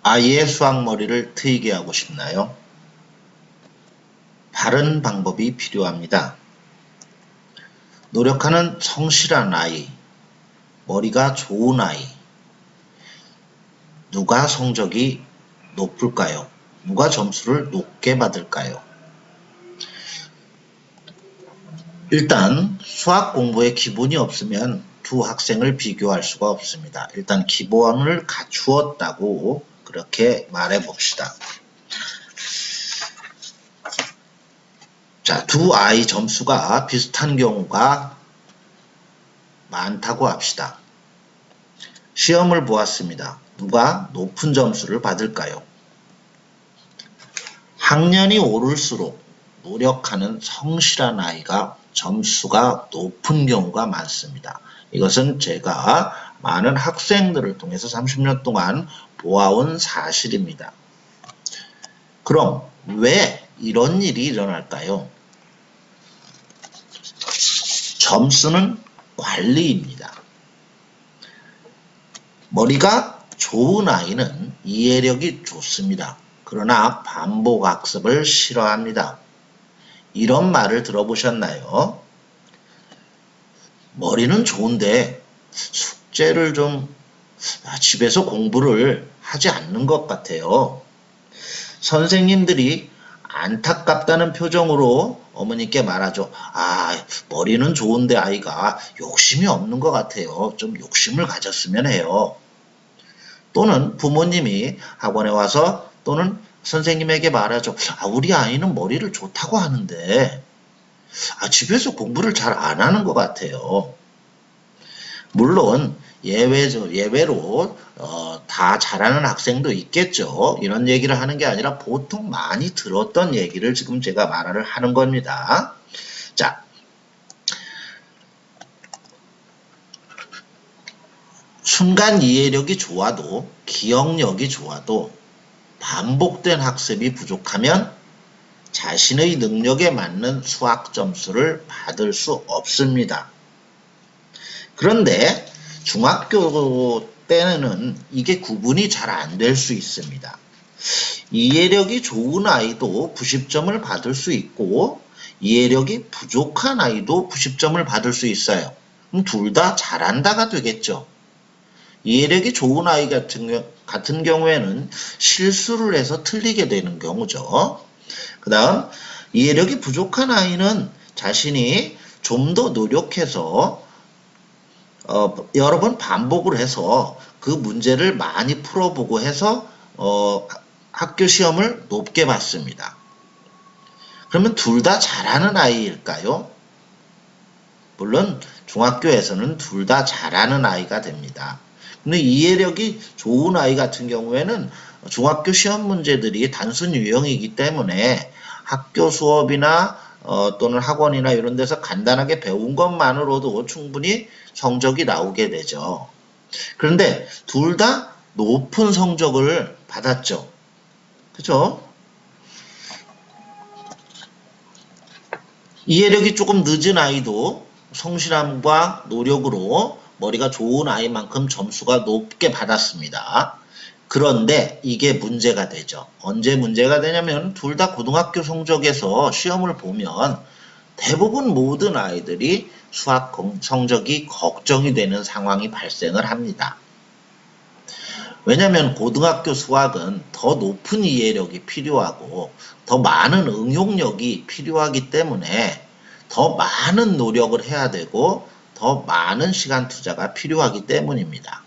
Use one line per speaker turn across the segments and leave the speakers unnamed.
아이의 수학머리를 트이게 하고 싶나요? 바른 방법이 필요합니다. 노력하는 성실한 아이, 머리가 좋은 아이, 누가 성적이 높을까요? 누가 점수를 높게 받을까요? 일단 수학 공부에 기본이 없으면 두 학생을 비교할 수가 없습니다. 일단 기본을 갖추었다고 그렇게 말해 봅시다. 자, 두 아이 점수가 비슷한 경우가 많다고 합시다. 시험을 보았습니다. 누가 높은 점수를 받을까요? 학년이 오를수록 노력하는 성실한 아이가 점수가 높은 경우가 많습니다. 이것은 제가 많은 학생들을 통해서 30년 동안 보아온 사실입니다. 그럼 왜 이런 일이 일어날까요? 점수는 관리입니다. 머리가 좋은 아이는 이해력이 좋습니다. 그러나 반복학습을 싫어합니다. 이런 말을 들어보셨나요? 머리는 좋은데 숙제를 좀 집에서 공부를 하지 않는 것 같아요. 선생님들이 안타깝다는 표정으로 어머니께 말하죠. 머리는 좋은데 아이가 욕심이 없는 것 같아요. 좀 욕심을 가졌으면 해요. 또는 부모님이 학원에 와서 또는 선생님에게 말하죠. 우리 아이는 머리를 좋다고 하는데 집에서 공부를 잘 안 하는 것 같아요. 물론 예외로 다 잘하는 학생도 있겠죠. 이런 얘기를 하는 게 아니라 보통 많이 들었던 얘기를 지금 제가 말을 하는 겁니다. 자, 순간 이해력이 좋아도 기억력이 좋아도 반복된 학습이 부족하면 자신의 능력에 맞는 수학 점수를 받을 수 없습니다. 그런데 중학교 때는 이게 구분이 잘 안 될 수 있습니다. 이해력이 좋은 아이도 90점을 받을 수 있고 이해력이 부족한 아이도 90점을 받을 수 있어요. 그럼 둘 다 잘한다가 되겠죠. 이해력이 좋은 아이 같은 경우에는 실수를 해서 틀리게 되는 경우죠. 그 다음 이해력이 부족한 아이는 자신이 좀 더 노력해서 여러 번 반복을 해서 그 문제를 많이 풀어보고 해서 학교 시험을 높게 봤습니다. 그러면 둘 다 잘하는 아이일까요? 물론 중학교에서는 둘 다 잘하는 아이가 됩니다. 근데 이해력이 좋은 아이 같은 경우에는 중학교 시험 문제들이 단순 유형이기 때문에 학교 수업이나 또는 학원이나 이런 데서 간단하게 배운 것만으로도 충분히 성적이 나오게 되죠. 그런데 둘 다 높은 성적을 받았죠. 그죠? 이해력이 조금 늦은 아이도 성실함과 노력으로 머리가 좋은 아이만큼 점수가 높게 받았습니다. 그런데 이게 문제가 되죠. 언제 문제가 되냐면 둘 다 고등학교 성적에서 시험을 보면 대부분 모든 아이들이 수학 성적이 걱정이 되는 상황이 발생을 합니다. 왜냐하면 고등학교 수학은 더 높은 이해력이 필요하고 더 많은 응용력이 필요하기 때문에 더 많은 노력을 해야 되고 더 많은 시간 투자가 필요하기 때문입니다.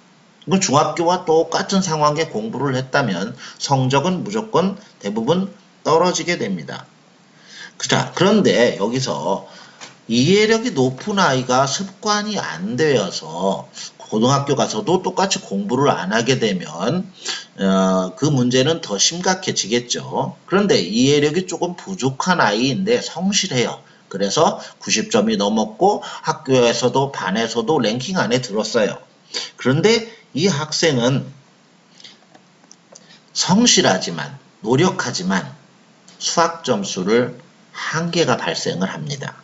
중학교와 똑같은 상황에 공부를 했다면 성적은 무조건 대부분 떨어지게 됩니다. 그런데 여기서 이해력이 높은 아이가 습관이 안 되어서 고등학교 가서도 똑같이 공부를 안 하게 되면 그 문제는 더 심각해지겠죠. 그런데 이해력이 조금 부족한 아이인데 성실해요. 그래서 90점이 넘었고 학교에서도 반에서도 랭킹 안에 들었어요. 그런데 이 학생은 성실하지만 노력하지만 수학 점수를 한계가 발생을 합니다.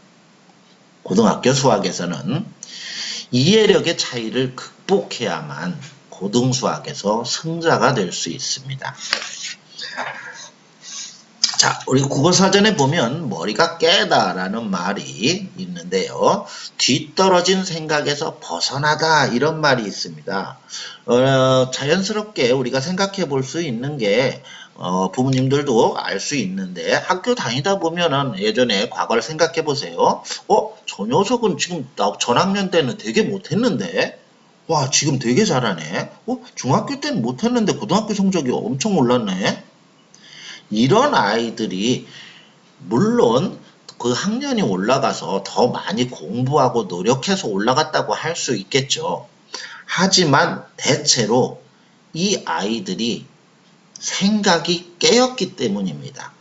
고등학교 수학에서는 이해력의 차이를 극복해야만 고등수학에서 승자가 될 수 있습니다. 자, 우리 국어사전에 보면 머리가 깨다라는 말이 있는데요. 뒤떨어진 생각에서 벗어나다 이런 말이 있습니다. 자연스럽게 우리가 생각해 볼 수 있는 게 부모님들도 알 수 있는데 학교 다니다 보면은 예전에 과거를 생각해 보세요. 저 녀석은 지금 전학년 때는 되게 못했는데 와 지금 되게 잘하네. 중학교 때는 못했는데 고등학교 성적이 엄청 올랐네. 이런 아이들이 물론 그 학년이 올라가서 더 많이 공부하고 노력해서 올라갔다고 할 수 있겠죠. 하지만 대체로 이 아이들이 생각이 깨었기 때문입니다.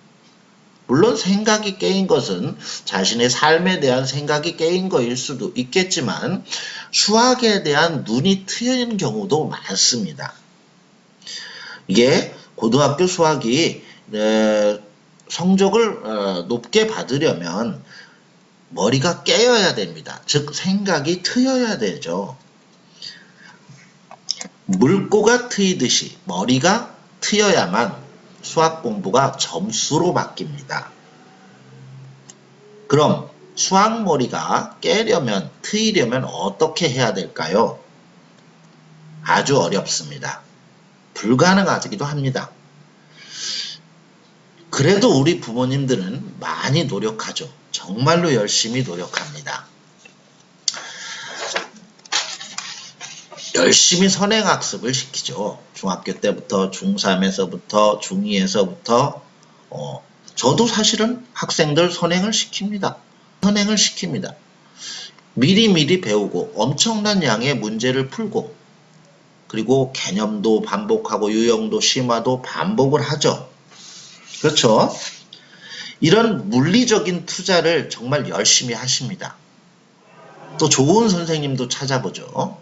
물론 생각이 깨인 것은 자신의 삶에 대한 생각이 깨인 거일 수도 있겠지만 수학에 대한 눈이 트인 경우도 많습니다. 이게 고등학교 수학이 성적을 높게 받으려면 머리가 깨어야 됩니다. 즉 생각이 트여야 되죠. 물고가 트이듯이 머리가 트여야만 수학 공부가 점수로 바뀝니다. 그럼 수학 머리가 깨려면 트이려면 어떻게 해야 될까요? 아주 어렵습니다. 불가능하기도 합니다. 그래도 우리 부모님들은 많이 노력하죠. 정말로 열심히 노력합니다. 열심히 선행학습을 시키죠. 중학교 때부터 중3에서부터 중2에서부터 저도 사실은 학생들 선행을 시킵니다. 미리미리 배우고 엄청난 양의 문제를 풀고 그리고 개념도 반복하고 유형도 심화도 반복을 하죠. 그렇죠? 이런 물리적인 투자를 정말 열심히 하십니다. 또 좋은 선생님도 찾아보죠.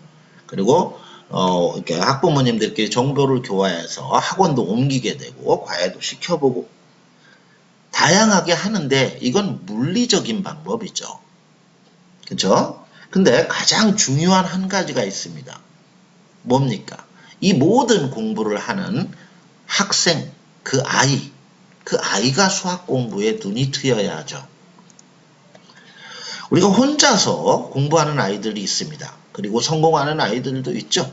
그리고 이렇게 학부모님들끼리 정보를 교환해서 학원도 옮기게 되고 과외도 시켜보고 다양하게 하는데 이건 물리적인 방법이죠. 그렇죠? 근데 가장 중요한 한 가지가 있습니다. 뭡니까? 이 모든 공부를 하는 학생, 그 아이가 수학 공부에 눈이 트여야 하죠. 우리가 혼자서 공부하는 아이들이 있습니다. 그리고 성공하는 아이들도 있죠.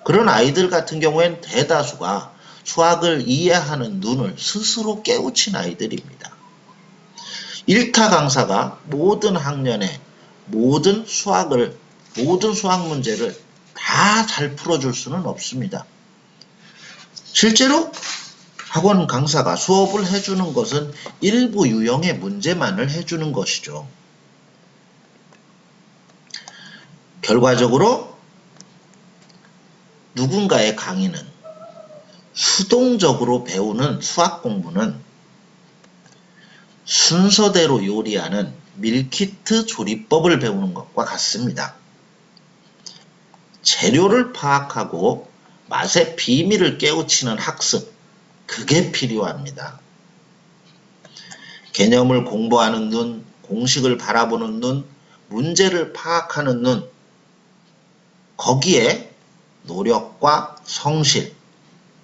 그런 아이들 같은 경우에는 대다수가 수학을 이해하는 눈을 스스로 깨우친 아이들입니다. 1타 강사가 모든 학년에 모든 수학 문제를 다 잘 풀어줄 수는 없습니다. 실제로 학원 강사가 수업을 해주는 것은 일부 유형의 문제만을 해주는 것이죠. 결과적으로 누군가의 강의는 수동적으로 배우는 수학 공부는 순서대로 요리하는 밀키트 조리법을 배우는 것과 같습니다. 재료를 파악하고 맛의 비밀을 깨우치는 학습, 그게 필요합니다. 개념을 공부하는 눈, 공식을 바라보는 눈, 문제를 파악하는 눈, 거기에 노력과 성실,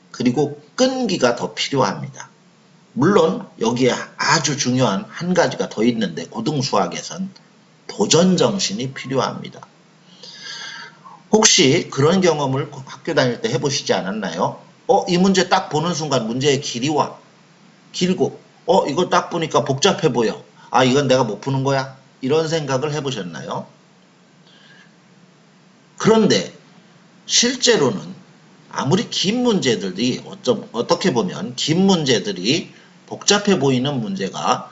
그리고 끈기가 더 필요합니다. 물론 여기에 아주 중요한 한 가지가 더 있는데 고등수학에선 도전정신이 필요합니다. 혹시 그런 경험을 학교 다닐 때 해보시지 않았나요? 이 문제 딱 보는 순간 문제의 길고 이거 딱 보니까 복잡해 보여. 이건 내가 못 푸는 거야? 이런 생각을 해보셨나요? 그런데 실제로는 아무리 긴 문제들이 어떻게 보면 긴 문제들이 복잡해 보이는 문제가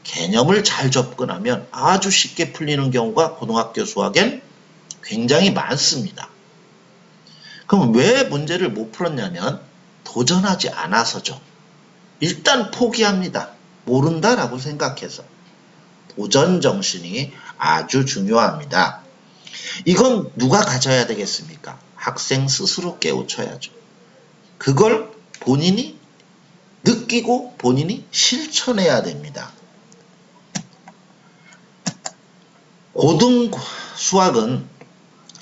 개념을 잘 접근하면 아주 쉽게 풀리는 경우가 고등학교 수학엔 굉장히 많습니다. 그럼 왜 문제를 못 풀었냐면 도전하지 않아서죠. 일단 포기합니다. 모른다라고 생각해서. 도전 정신이 아주 중요합니다. 이건 누가 가져야 되겠습니까? 학생 스스로 깨우쳐야죠. 그걸 본인이 느끼고 본인이 실천해야 됩니다. 고등 수학은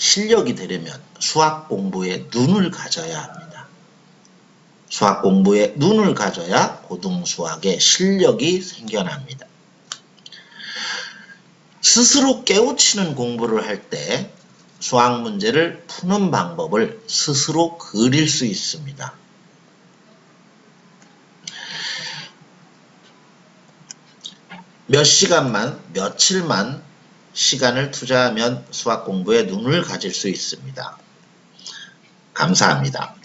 실력이 되려면 수학 공부에 눈을 가져야 합니다. 수학 공부에 눈을 가져야 고등수학의 실력이 생겨납니다. 스스로 깨우치는 공부를 할 때 수학 문제를 푸는 방법을 스스로 그릴 수 있습니다. 몇 시간만, 며칠만 시간을 투자하면 수학 공부에 눈을 가질 수 있습니다. 감사합니다.